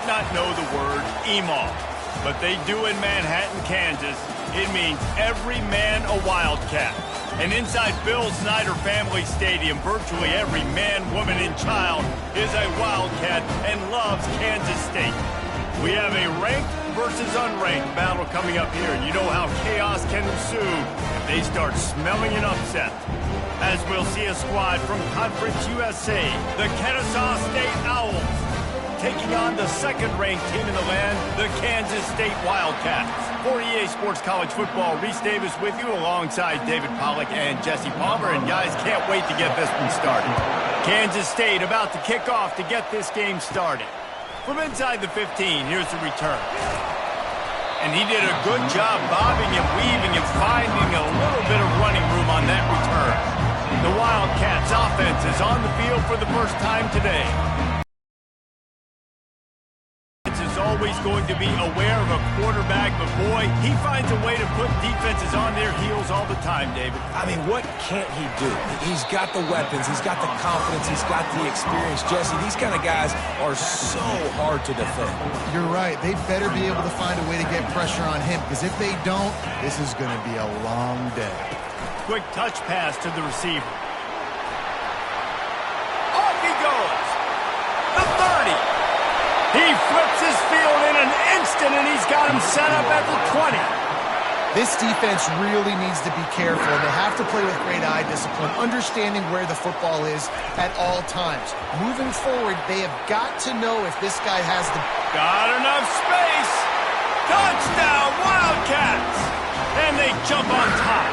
not know the word EMAW, but they do in Manhattan, Kansas. It means every man a Wildcat. And inside Bill Snyder Family Stadium, virtually every man, woman, and child is a Wildcat and loves Kansas State. We have a ranked versus unranked battle coming up here, and you know how chaos can ensue if they start smelling an upset. As we'll see a squad from Conference USA, the Kennesaw State Owls, taking on the second-ranked team in the land, the Kansas State Wildcats. For EA Sports College Football, Reese Davis with you alongside David Pollack and Jesse Palmer. And guys, can't wait to get this one started. Kansas State about to kick off to get this game started. From inside the 15, here's the return. And he did a good job bobbing and weaving and finding a little bit of running room on that return. The Wildcats offense is on the field for the first time today. Always going to be aware of a quarterback, but boy, he finds a way to put defenses on their heels all the time, David. I mean, what can't he do? He's got the weapons, he's got the confidence, he's got the experience. Jesse, these kind of guys are so hard to defend. You're right. They better be able to find a way to get pressure on him, because if they don't, this is going to be a long day. Quick touch pass to the receiver. Off he goes. The 30. He flips his field in an instant, and he's got him set up at the 20. This defense really needs to be careful, and they have to play with great eye discipline, understanding where the football is at all times. Moving forward, they have got to know if this guy has the... Got enough space. Touchdown, Wildcats! And they jump on top.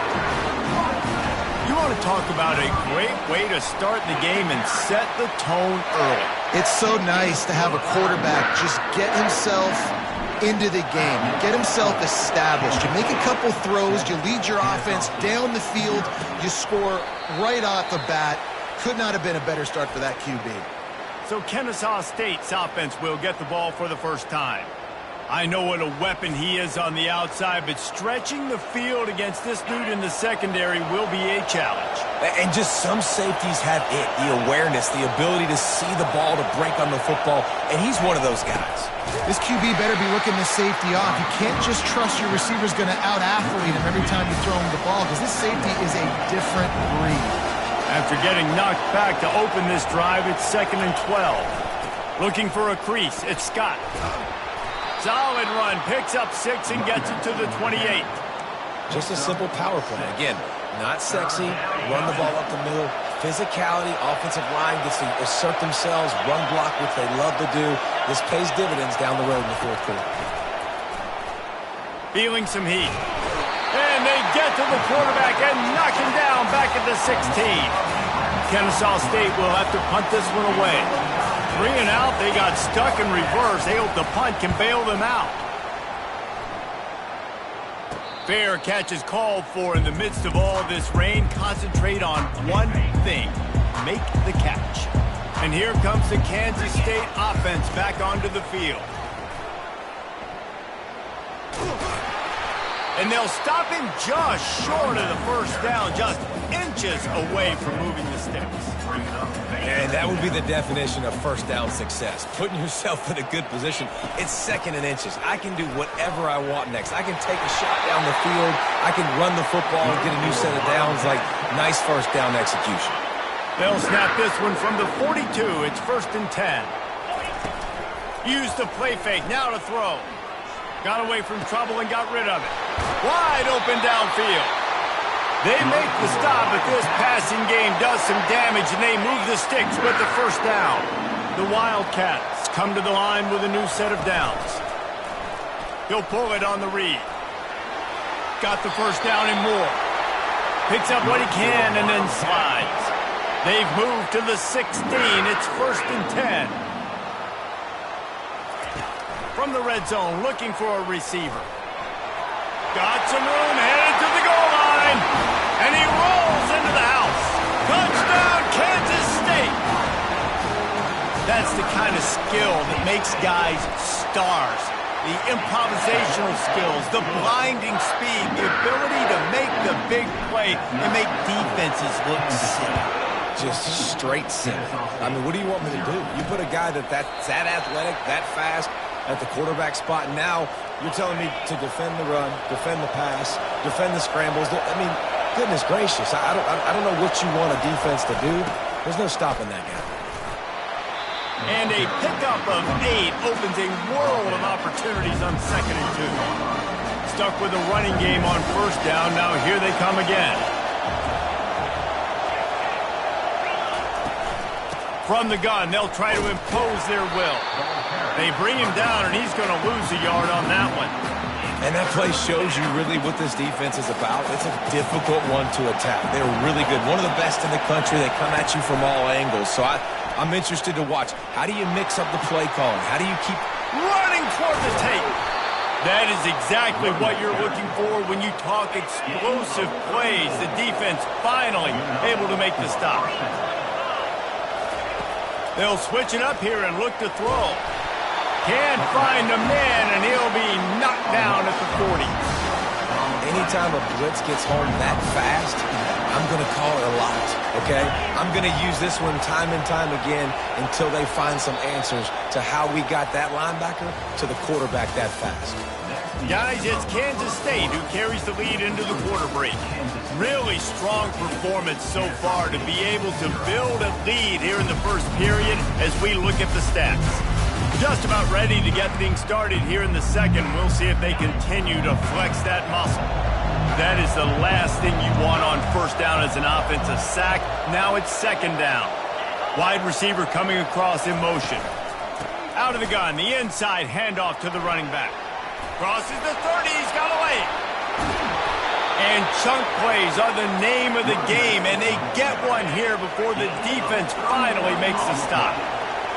You want to talk about a great way to start the game and set the tone early. It's so nice to have a quarterback just get himself into the game, get himself established. You make a couple throws, you lead your offense down the field, you score right off the bat. Could not have been a better start for that QB. So Kennesaw State's offense will get the ball for the first time. I know what a weapon he is on the outside, but stretching the field against this dude in the secondary will be a challenge. And just some safeties have it, the awareness, the ability to see the ball, to break on the football, and he's one of those guys. This QB better be looking the safety off. You can't just trust your receiver's going to out-athlete him every time you throw him the ball, because this safety is a different breed. After getting knocked back to open this drive, it's 2nd and 12. Looking for a crease, it's Scott. Solid run, picks up 6 and gets it to the 28. Just a simple power play. Again, not sexy, run the ball up the middle, physicality, offensive line gets to assert themselves, run block, which they love to do. This pays dividends down the road in the fourth quarter. Feeling some heat. And they get to the quarterback and knock him down back at the 16. Kennesaw State will have to punt this one away. 3 and out, they got stuck in reverse. They hope the punt can bail them out. Fair catch is called for in the midst of all this rain. Concentrate on one thing, make the catch. And here comes the Kansas State offense back onto the field. And they'll stop him just short of the first down, just inches away from moving the sticks. And that would be the definition of first down success. Putting yourself in a good position. It's 2nd and inches. I can do whatever I want next. I can take a shot down the field. I can run the football and get a new set of downs. Like, nice first down execution. They'll snap this one from the 42. It's 1st and 10. Use the play fake. Now to throw. Got away from trouble and got rid of it. Wide open downfield. They make the stop, but this passing game does some damage, and they move the sticks with the first down. The Wildcats come to the line with a new set of downs. He'll pull it on the read. Got the first down and more. Picks up what he can and then slides. They've moved to the 16. It's 1st and 10. From the red zone, looking for a receiver. Got some room, headed to the goal line. And he rolls into the house. Touchdown, Kansas State. That's the kind of skill that makes guys stars. The improvisational skills, the blinding speed, the ability to make the big play and make defenses look silly. just straight center. I mean, what do you want me to do? You put a guy that's that athletic, that fast at the quarterback spot, and now you're telling me to defend the run, defend the pass, defend the scrambles. I mean, goodness gracious, I don't know what you want a defense to do. There's no stopping that guy. And a pickup of 8 opens a world of opportunities on 2nd and 2. Stuck with a running game on 1st down. Now here they come again. From the gun, they'll try to impose their will. They bring him down, and he's going to lose a yard on that one. And that play shows you really what this defense is about. It's a difficult one to attack. They're really good. One of the best in the country. They come at you from all angles. So I'm interested to watch. How do you mix up the play calling? How do you keep running toward the tape? That is exactly what you're looking for when you talk explosive plays. The defense finally able to make the stop. They'll switch it up here and look to throw. Can't find a man, and he'll be knocked down at the 40. Anytime a blitz gets home that fast, I'm going to call it a lot, okay? I'm going to use this one time and time again until they find some answers to how we got that linebacker to the quarterback that fast. Guys, it's Kansas State who carries the lead into the quarter break. Really strong performance so far to be able to build a lead here in the first period as we look at the stats. Just about ready to get things started here in the second. We'll see if they continue to flex that muscle. That is the last thing you want on 1st down as an offensive sack. Now it's 2nd down. Wide receiver coming across in motion. Out of the gun, the inside handoff to the running back. Crosses the 30, he's got away. And chunk plays are the name of the game, and they get one here before the defense finally makes the stop.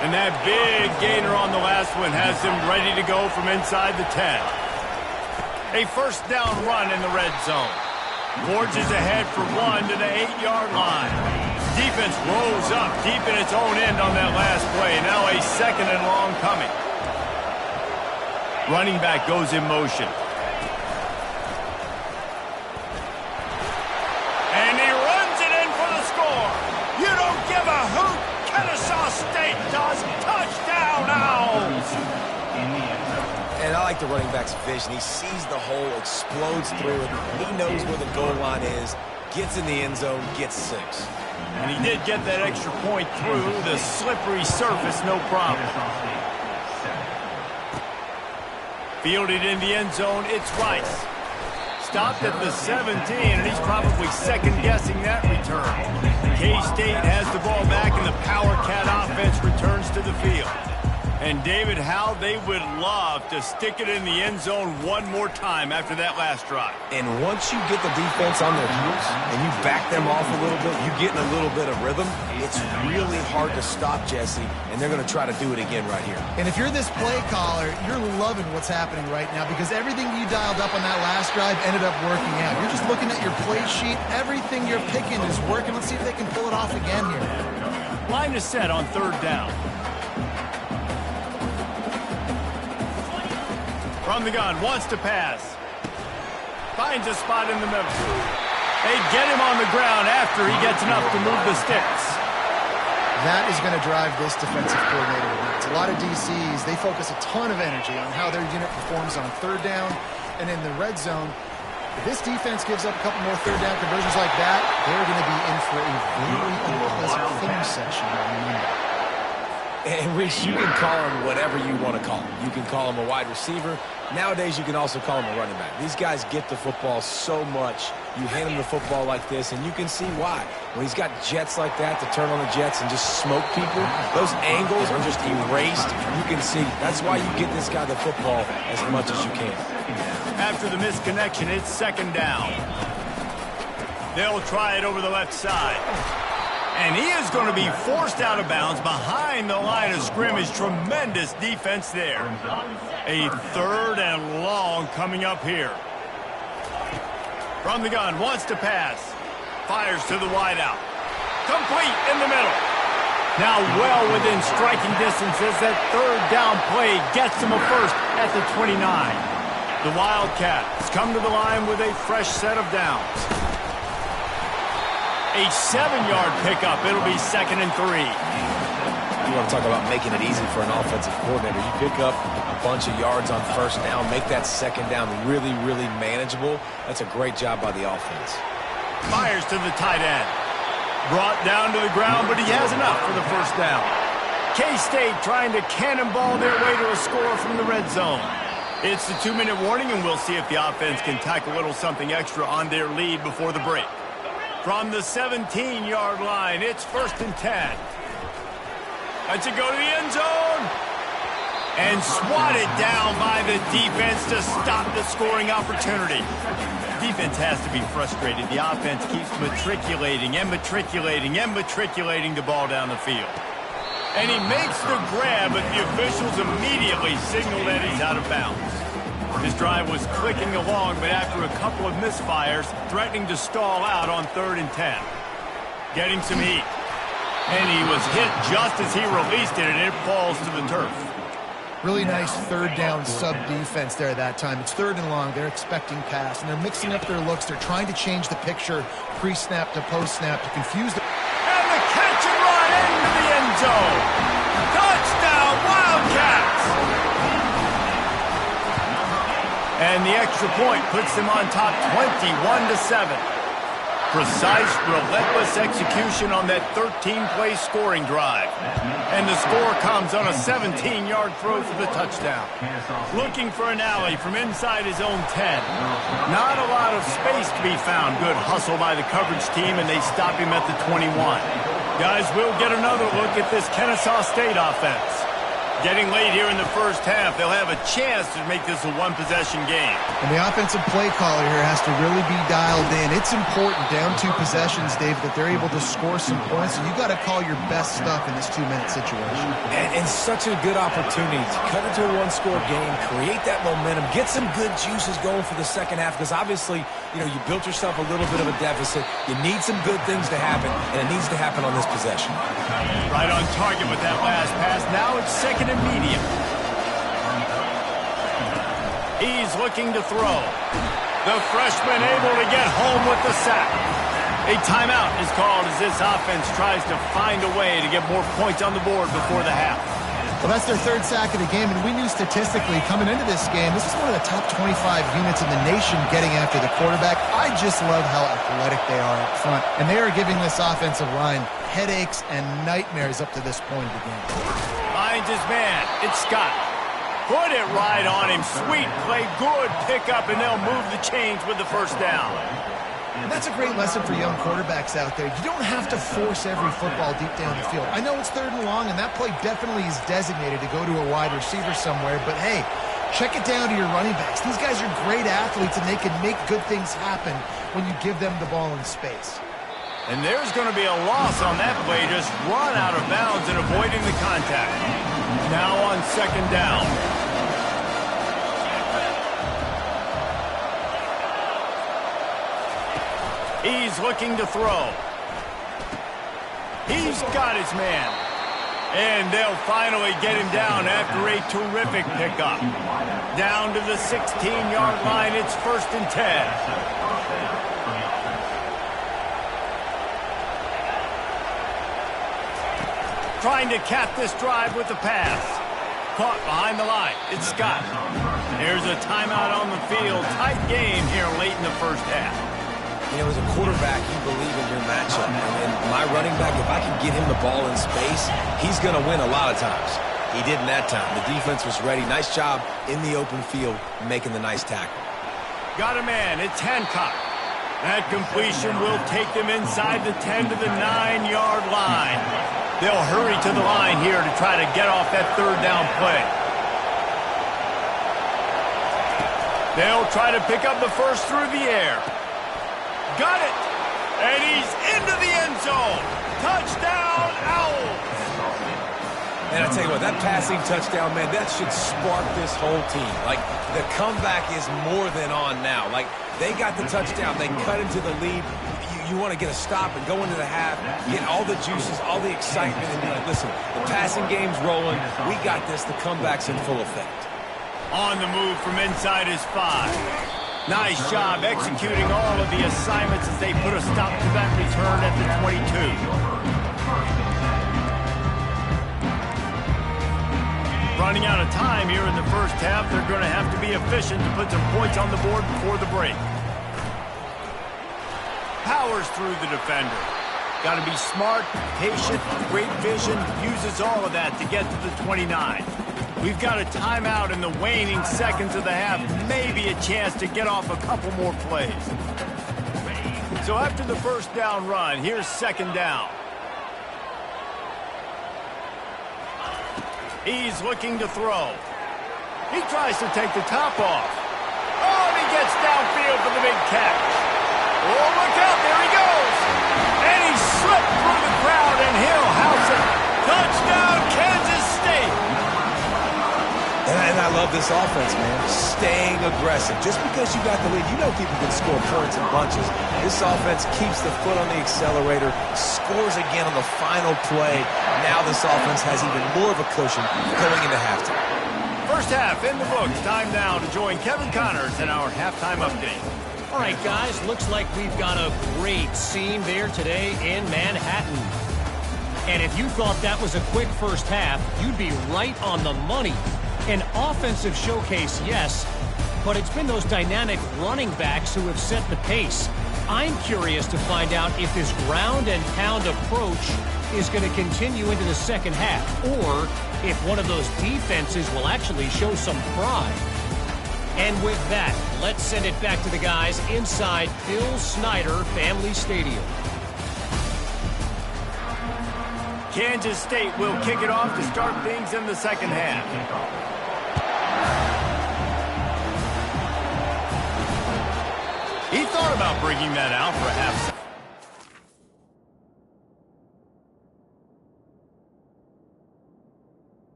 And that big gainer on the last one has them ready to go from inside the 10. A 1st down run in the red zone. Forges ahead for 1 to the 8-yard line. Defense rolls up deep in its own end on that last play. Now a 2nd and long coming. Running back goes in motion. And he runs it in for the score. You don't give a hoot. Kennesaw State does. Touchdown, Owls. And I like the running back's vision. He sees the hole, explodes through it. He knows where the goal line is, gets in the end zone, gets 6. And he did get that extra point through the slippery surface, no problem. Fielded in the end zone, it's Rice. Stopped at the 17, and he's probably second-guessing that return. K-State has the ball back, and the Power Cat offense returns to the field. And David, how they would love to stick it in the end zone one more time after that last drive. And once you get the defense on their heels and you back them off a little bit, you get in a little bit of rhythm, it's really hard to stop, Jesse, and they're going to try to do it again right here. And if you're this play caller, you're loving what's happening right now because everything you dialed up on that last drive ended up working out. You're just looking at your play sheet. Everything you're picking is working. Let's see if they can pull it off again here. Line is set on 3rd down. From the gun, wants to pass. Finds a spot in the middle. They get him on the ground after he gets enough to move the sticks. That is going to drive this defensive coordinator nuts. A lot of DCs, they focus a ton of energy on how their unit performs on 3rd down and in the red zone. If this defense gives up a couple more 3rd down conversions like that, they're going to be in for a very unpleasant film session on Monday. And, Reese, you can call him whatever you want to call him. You can call him a wide receiver. Nowadays, you can also call him a running back. These guys get the football so much. You hand him the football like this, and you can see why. When he's got jets like that to turn on the jets and just smoke people, those angles are just erased. You can see. That's why you get this guy the football as much as you can. After the misconnection, it's 2nd down. They'll try it over the left side. And he is going to be forced out of bounds behind the line of scrimmage. Tremendous defense there. A 3rd and long coming up here. From the gun, wants to pass. Fires to the wideout. Complete in the middle. Now well within striking distance as that 3rd down play gets him a first at the 29. The Wildcats come to the line with a fresh set of downs. A 7-yard pickup. It'll be 2nd and 3. You want to talk about making it easy for an offensive coordinator. You pick up a bunch of yards on first down, make that second down really, really manageable. That's a great job by the offense. Fires to the tight end. Brought down to the ground, but he has enough for the first down. K-State trying to cannonball their way to a score from the red zone. It's the 2-minute warning, and we'll see if the offense can tack a little something extra on their lead before the break. From the 17-yard line, it's 1st and 10. Let's it go to the end zone. And swatted down by the defense to stop the scoring opportunity. Defense has to be frustrated. The offense keeps matriculating and matriculating and matriculating the ball down the field. And he makes the grab, but the officials immediately signal that he's out of bounds. His drive was clicking along, but after a couple of misfires, threatening to stall out on 3rd and 10. Getting some heat. And he was hit just as he released it, and it falls to the turf. Really nice third down sub-defense there that time. It's 3rd and long. They're expecting pass, and they're mixing up their looks. They're trying to change the picture pre-snap to post-snap to confuse the... And the catch and run into the end zone. Touchdown, Wildcats! And the extra point puts them on top 21-7. Precise, relentless execution on that 13-play scoring drive. And the score comes on a 17-yard throw for the touchdown. Looking for an alley from inside his own 10. Not a lot of space to be found. Good hustle by the coverage team, and they stop him at the 21. Guys, we'll get another look at this Kennesaw State offense. Getting late here in the first half, they'll have a chance to make this a one-possession game. And the offensive play caller here has to really be dialed in. It's important, down 2 possessions, Dave, that they're able to score some points. So you got to call your best stuff in this 2-minute situation. And such a good opportunity to cut into a one-score game, create that momentum, get some good juices going for the second half, because obviously, you built yourself a little bit of a deficit. You need some good things to happen, and it needs to happen on this possession. Right on target with that last pass. Now it's 2nd and medium. He's looking to throw. The freshman able to get home with the sack. A timeout is called as this offense tries to find a way to get more points on the board before the half. Well, that's their 3rd sack of the game, and we knew statistically coming into this game, this is one of the top 25 units in the nation getting after the quarterback. I just love how athletic they are up front, and they are giving this offensive line headaches and nightmares up to this point of the game. Finds his man. It's Scott. Put it right on him. Sweet play, good pickup, and they'll move the chains with the first down. And that's a great lesson for young quarterbacks out there. You don't have to force every football deep down the field. I know it's 3rd and long, and that play definitely is designated to go to a wide receiver somewhere, but hey, check it down to your running backs. These guys are great athletes, and they can make good things happen when you give them the ball in space. And there's going to be a loss on that play, just run out of bounds and avoiding the contact. Now on 2nd down. He's looking to throw. He's got his man. And they'll finally get him down after a terrific pickup. Down to the 16-yard line, it's 1st and 10. Trying to cap this drive with the pass. Caught behind the line. It's Scott. There's a timeout on the field. Tight game here late in the first half. As a quarterback, you believe in your matchup. And my running back, if I can get him the ball in space, he's going to win a lot of times. He didn't that time. The defense was ready. Nice job in the open field making the nice tackle. Got a man. It's Hancock. That completion will take them inside the 10 to the 9-yard line. They'll hurry to the line here to try to get off that 3rd down play. They'll try to pick up the first through the air. Got it! And he's into the end zone. Touchdown, Owls! And I tell you what, that passing touchdown, man, that should spark this whole team. Like, the comeback is more than on now. Like, they got the touchdown. They cut into the lead. You want to get a stop and go into the half, get all the juices, all the excitement, and be like, listen, the passing game's rolling. We got this. The comeback's in full effect. On the move from inside his 5. Nice job executing all of the assignments as they put a stop to that return at the 22. Running out of time here in the first half, they're going to have to be efficient to put some points on the board before the break. Powers through the defender. Got to be smart, patient, great vision, uses all of that to get to the 29. We've got a timeout in the waning seconds of the half, maybe a chance to get off a couple more plays. So after the first down run, here's second down. He's looking to throw. He tries to take the top off. Oh, and he gets downfield for the big catch. Oh, look out, there he goes. And he slipped through the crowd, and he'll house it. Touchdown, Kansas State. And I love this offense, man. Staying aggressive. Just because you got the lead, you know people can score points in bunches. This offense keeps the foot on the accelerator, scores again on the final play. Now this offense has even more of a cushion going into halftime. First half in the books. Time now to join Kevin Connors in our halftime update. All right, guys, looks like we've got a great scene there today in Manhattan. And if you thought that was a quick first half, you'd be right on the money. An offensive showcase, yes, but it's been those dynamic running backs who have set the pace. I'm curious to find out if this ground and pound approach is going to continue into the second half, or if one of those defenses will actually show some pride. And with that, let's send it back to the guys inside Bill Snyder Family Stadium. Kansas State will kick it off to start things in the second half. He thought about bringing that out for a half second.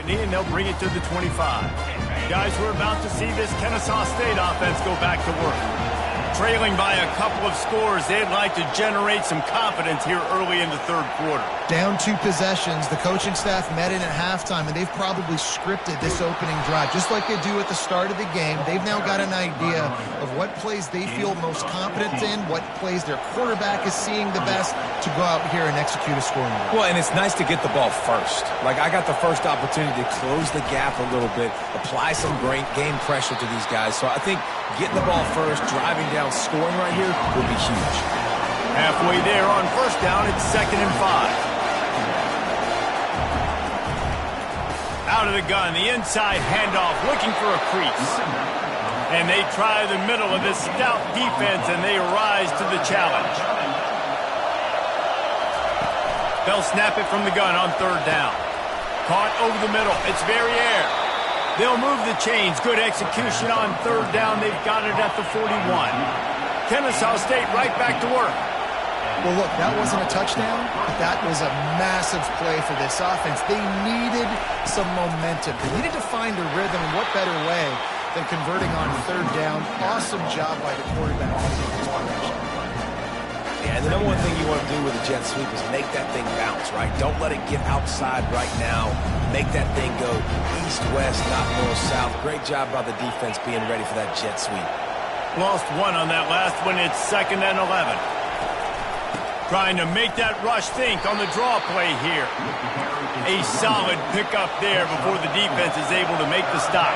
And they'll bring it to the 25. Guys, we're about to see this Kennesaw State offense go back to work. Trailing by a couple of scores, they'd like to generate some confidence here early in the third quarter. Down 2 possessions. The coaching staff met in at halftime, and they've probably scripted this opening drive. Just like they do at the start of the game, they've now got an idea of what plays they feel most confident in, what plays their quarterback is seeing the best to go out here and execute a scoring drive. Well, and it's nice to get the ball first. Like, I got the first opportunity to close the gap a little bit, apply some great game pressure to these guys. So I think getting the ball first, driving down, scoring right here would be huge. Halfway there on first down, it's 2nd and 5. Out of the gun, the inside handoff, looking for a crease. And they try the middle of this stout defense, and they rise to the challenge. They'll snap it from the gun on third down. Caught over the middle. It's Verrier. They'll move the chains. Good execution on third down. They've got it at the 41. Kennesaw State right back to work. Well, look, that wasn't a touchdown, but that was a massive play for this offense. They needed some momentum. They needed to find a rhythm, and what better way than converting on third down. Awesome job by the quarterback to get this progression. Yeah, and the number one thing you want to do with a jet sweep is make that thing bounce, right? Don't let it get outside right now. Make that thing go east-west, not north-south. Great job by the defense being ready for that jet sweep. Lost one on that last one. It's 2nd and 11. Trying to make that rush think on the draw play here. A solid pickup there before the defense is able to make the stop.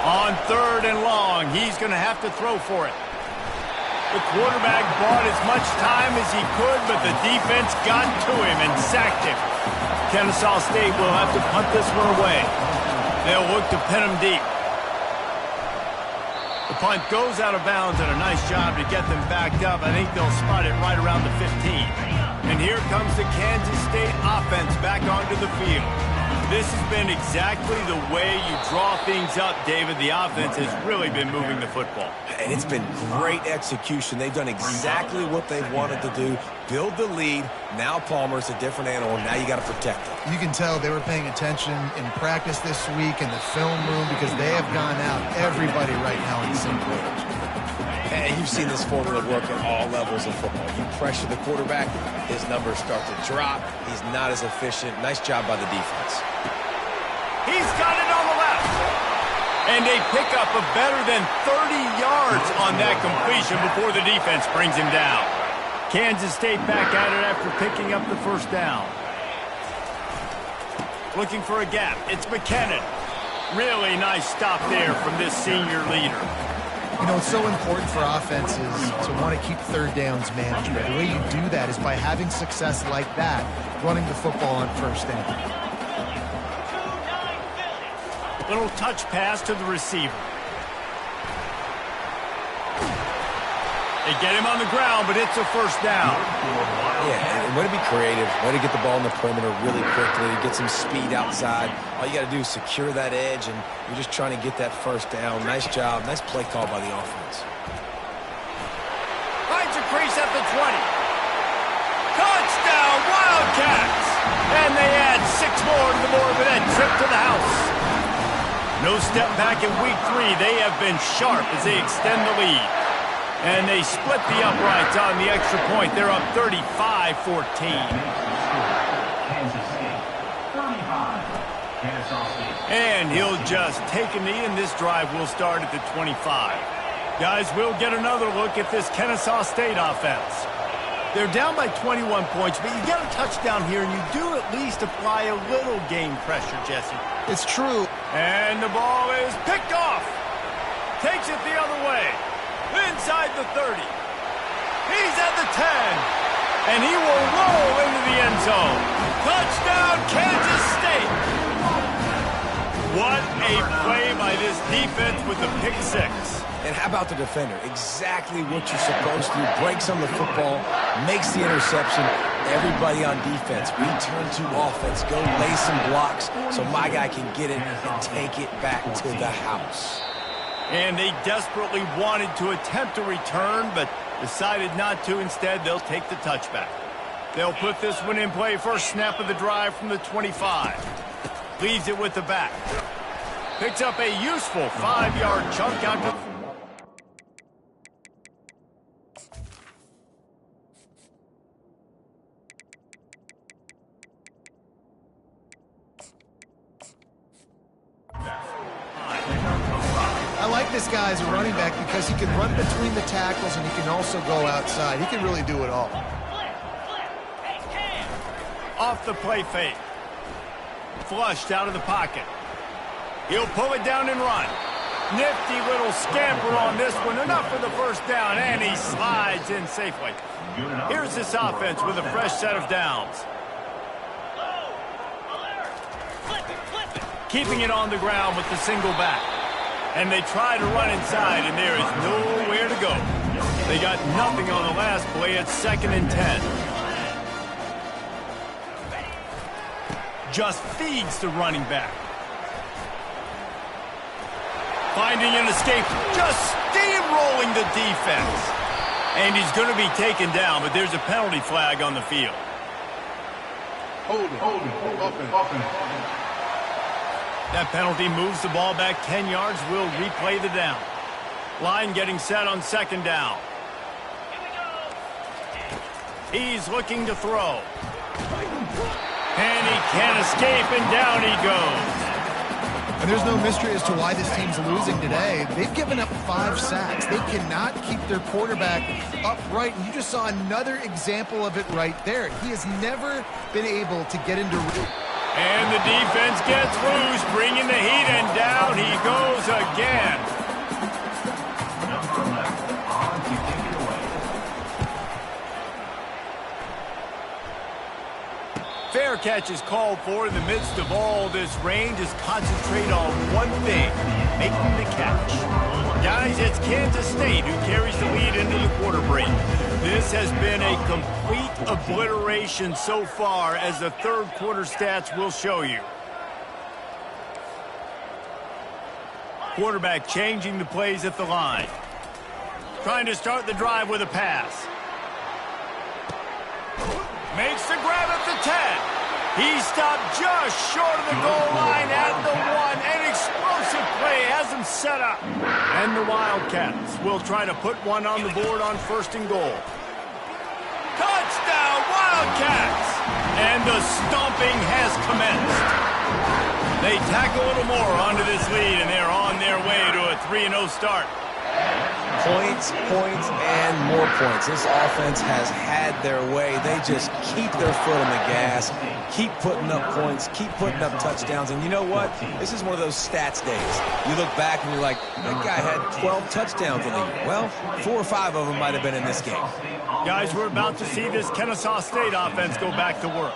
On third and long, he's going to have to throw for it. The quarterback bought as much time as he could, but the defense got to him and sacked him. Kennesaw State will have to punt this one away. They'll look to pin him deep. The punt goes out of bounds, and a nice job to get them backed up. I think they'll spot it right around the 15. And here comes the Kansas State offense back onto the field. This has been exactly the way you draw things up, David. The offense has really been moving the football. And it's been great execution. They've done exactly what they've wanted to do. Build the lead. Now Palmer's a different animal. Now you got to protect it. You can tell they were paying attention in practice this week in the film room because they have gone out, everybody right now, in the same page. And you've seen this formula work at all levels of football. You pressure the quarterback, his numbers start to drop. He's not as efficient. Nice job by the defense. He's got it on the left. And they pick up a better than 30 yards on that completion before the defense brings him down. Kansas State back at it after picking up the first down. Looking for a gap. It's McKinnon. Really nice stop there from this senior leader. You know, it's so important for offenses to want to keep third downs manageable. The way you do that is by having success like that, running the football on first down. Little touch pass to the receiver. They get him on the ground, but it's a first down. Yeah, and way to be creative, way to get the ball in the perimeter really quickly, get some speed outside. All you got to do is secure that edge, and you're just trying to get that first down. Nice job. Nice play call by the offense. Finds a crease at the 20. Touchdown, Wildcats! And they add 6 more to the board with that trip to the house. No step back in week 3. They have been sharp as they extend the lead. And they split the uprights on the extra point. They're up 35-14. And he'll just take a knee, and this drive will start at the 25. Guys, we'll get another look at this Kennesaw State offense. They're down by 21 points, but you get a touchdown here, and you do at least apply a little game pressure, Jesse. It's true. And the ball is picked off. Takes it the other way. Inside the 30. He's at the 10. And he will roll into the end zone. Touchdown, Kansas State. What a play by this defense with the pick 6. And how about the defender? Exactly what you're supposed to do. Breaks on the football, makes the interception. Everybody on defense, return to offense. Go lay some blocks so my guy can get it and take it back to the house. And they desperately wanted to attempt a return, but decided not to. Instead, they'll take the touchback. They'll put this one in play. First snap of the drive from the 25. Leaves it with the back. Picks up a useful 5-yard chunk out to... I like this guy as a running back because he can run between the tackles and he can also go outside. He can really do it all. Off the play fake. Flushed out of the pocket. He'll pull it down and run. Nifty little scamper on this one. Enough for the first down, and he slides in safely. Here's this offense with a fresh set of downs. keeping it on the ground with the single back. And they try to run inside, and there is nowhere to go. They got nothing on the last play. It's 2nd and 10. Just feeds the running back. Finding an escape, just steamrolling the defense. And he's going to be taken down, but there's a penalty flag on the field. Hold it. That penalty moves the ball back 10 yards. We'll replay the down. Line getting set on 2nd down. He's looking to throw. And he can't escape, and down he goes. And there's no mystery as to why this team's losing today. They've given up 5 sacks. They cannot keep their quarterback upright. And you just saw another example of it right there. He has never been able to get into... And the defense gets loose, bringing the heat, and down he goes again. Fair catch is called for in the midst of all this rain. Just concentrate on one thing, making the catch. Guys, it's Kansas State who carries the lead into the quarter break. This has been a complete obliteration so far, as the third quarter stats will show you. Quarterback changing the plays at the line. Trying to start the drive with a pass. Makes the grab at the 10. He stopped just short of the goal line at the 1. An explosive play has him set up. And the Wildcats will try to put one on the board on 1st and goal. Touchdown, Wildcats! And the stomping has commenced. They tack a little more onto this lead, and they're on their way to a 3-0 start. Points, and more points. This offense has had their way. They just keep their foot on the gas, keep putting up points, keep putting up touchdowns. And you know what? This is one of those stats days. You look back and you're like, that guy had 12 touchdowns in the year. Well, 4 or 5 of them might have been in this game. Guys, we're about to see this Kennesaw State offense go back to work.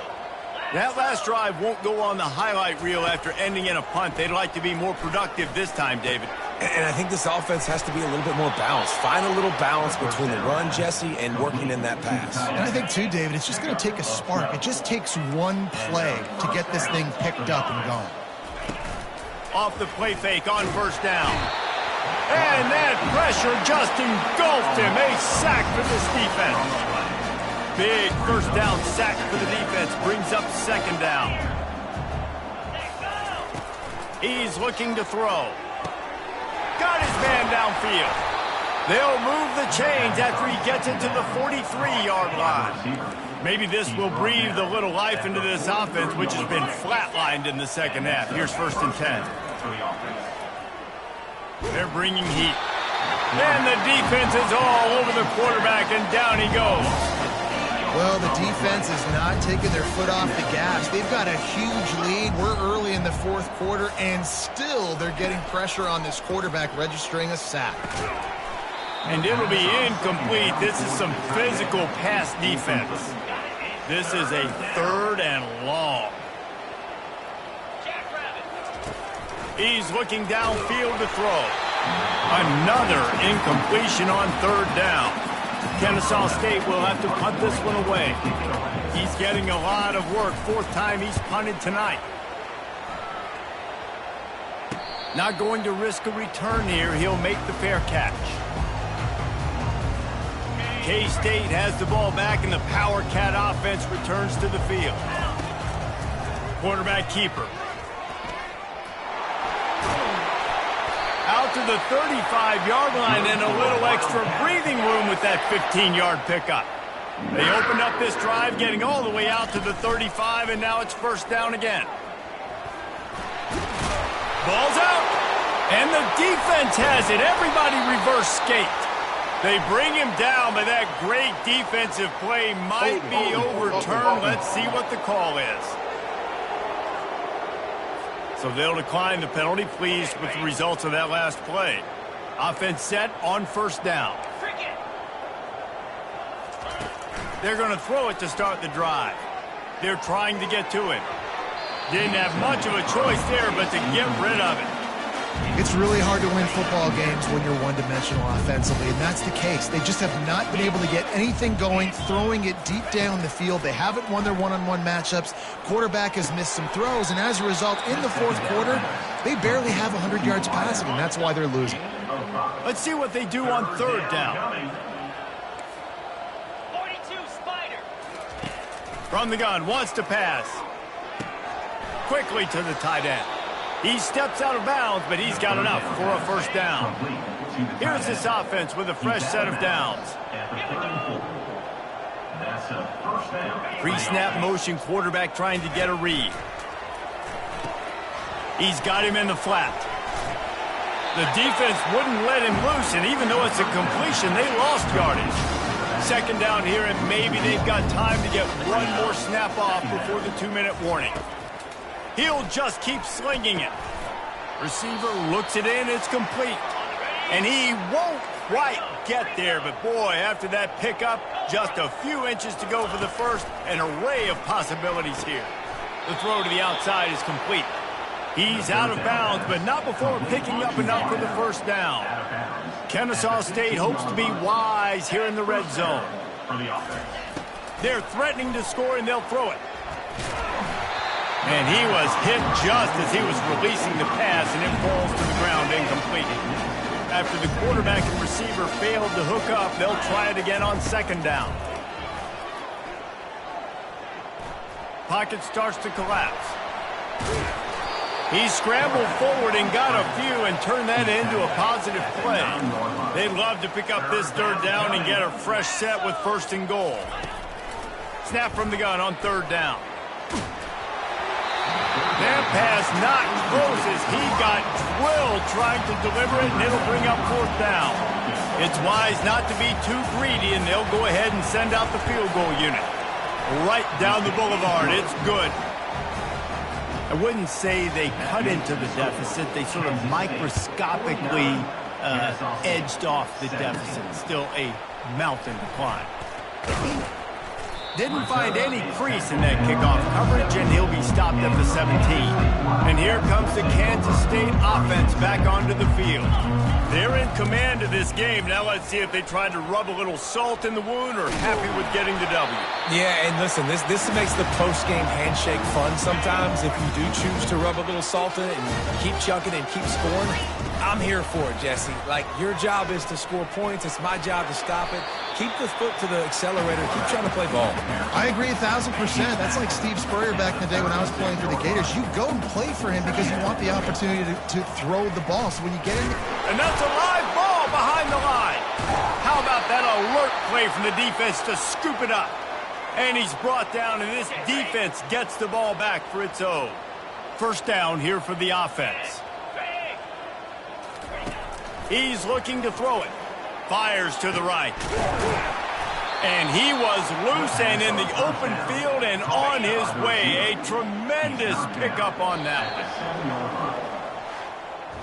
That last drive won't go on the highlight reel after ending in a punt. They'd like to be more productive this time, David. And I think this offense has to be a little bit more balanced. Find a little balance between the run, Jesse, and working in that pass. And I think, too, David, it's just going to take a spark. It just takes one play to get this thing picked up and going. Off the play fake on 1st down. And that pressure just engulfed him. A sack for this defense. Big 1st down sack for the defense. Brings up 2nd down. He's looking to throw. Got his man downfield. They'll move the chains after he gets it to the 43-yard line. Maybe this will breathe a little life into this offense, which has been flatlined in the 2nd half. Here's 1st and 10. They're bringing heat. And the defense is all over the quarterback, and down he goes. Well, the defense is not taking their foot off the gas. They've got a huge lead. We're early in the 4th quarter, and still they're getting pressure on this quarterback, registering a sack. And it'll be incomplete. This is some physical pass defense. This is a 3rd and long. He's looking downfield to throw. Another incompletion on 3rd down. Kennesaw State will have to punt this one away. He's getting a lot of work. 4th time he's punted tonight. Not going to risk a return here. He'll make the fair catch. K-State has the ball back, and the Power Cat offense returns to the field. Quarterback keeper. Out to the 35-yard line, and a little extra breathing room with that 15-yard pickup. They opened up this drive, getting all the way out to the 35, and now it's 1st down again. Ball's out, and the defense has it. Everybody reverse skate. They bring him down, but that great defensive play might be overturned. Let's see what the call is. So they'll decline the penalty, pleased with the results of that last play. Offense set on 1st down. They're going to throw it to start the drive. They're trying to get to him. Didn't have much of a choice there but to get rid of it. It's really hard to win football games when you're one-dimensional offensively, and that's the case. They just have not been able to get anything going, throwing it deep down the field. They haven't won their one-on-one matchups. Quarterback has missed some throws, and as a result, in the fourth quarter, they barely have 100 yards passing, and that's why they're losing. Let's see what they do on third down. 42 Spider. From the gun, wants to pass. Quickly to the tight end. He steps out of bounds, but he's got enough for a first down. Here's this offense with a fresh set of downs. Pre-snap motion, quarterback trying to get a read. He's got him in the flat. The defense wouldn't let him loose, and even though it's a completion, they lost yardage. Second down here, and maybe they've got time to get one more snap off before the 2-minute warning. He'll just keep slinging it. Receiver looks it in, it's complete. And he won't quite get there, but boy, after that pickup, just a few inches to go for the first, an array of possibilities here. The throw to the outside is complete. He's out of bounds, but not before picking up enough for the first down. Kennesaw State hopes to be wise here in the red zone. They're threatening to score, and they'll throw it. And he was hit just as he was releasing the pass, and it falls to the ground incomplete. After the quarterback and receiver failed to hook up, they'll try it again on second down. Pocket starts to collapse. He scrambled forward and got a few and turned that into a positive play. They'd love to pick up this third down and get a fresh set with first and goal. Snap from the gun on third down. That pass not close as he got drilled trying to deliver it, and it'll bring up fourth down. It's wise not to be too greedy, and they'll go ahead and send out the field goal unit. Right down the boulevard. It's good. I wouldn't say they cut into the deficit. They sort of microscopically edged off the deficit. Still a mountain to climb. Didn't find any crease in that kickoff coverage, and he'll be stopped at the 17. And here comes the Kansas State offense back onto the field. They're in command of this game. Now let's see if they try to rub a little salt in the wound or happy with getting the W. Yeah, and listen, this makes the post-game handshake fun sometimes. If you do choose to rub a little salt in it and keep chucking and keep scoring, I'm here for it, Jesse. Like, your job is to score points. It's my job to stop it. Keep the foot to the accelerator. Keep trying to play ball. I agree 1,000%. That's like Steve Spurrier back in the day when I was playing for the Gators. You go and play for him because you want the opportunity to throw the ball. So when you get in... And that's a live ball behind the line. How about that alert play from the defense to scoop it up? And he's brought down, and this defense gets the ball back for its own. First down here for the offense. He's looking to throw it. Fires to the right. And he was loose and in the open field and on his way. A tremendous pickup on that one.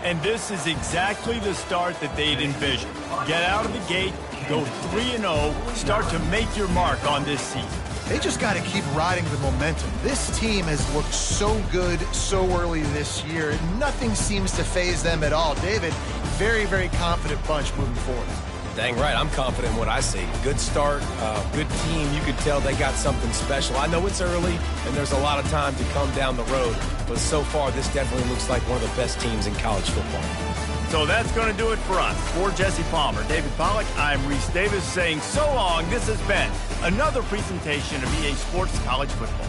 And this is exactly the start that they'd envisioned. Get out of the gate, go 3-0, start to make your mark on this season. They just got to keep riding the momentum. This team has looked so good so early this year. Nothing seems to faze them at all. David, very, very confident bunch moving forward. Dang right, I'm confident in what I see. Good start, good team. You could tell they got something special. I know it's early, and there's a lot of time to come down the road, but so far, this definitely looks like one of the best teams in college football. So that's going to do it for us. For Jesse Palmer, David Pollack, I'm Reese Davis saying so long. This has been another presentation of EA Sports College Football.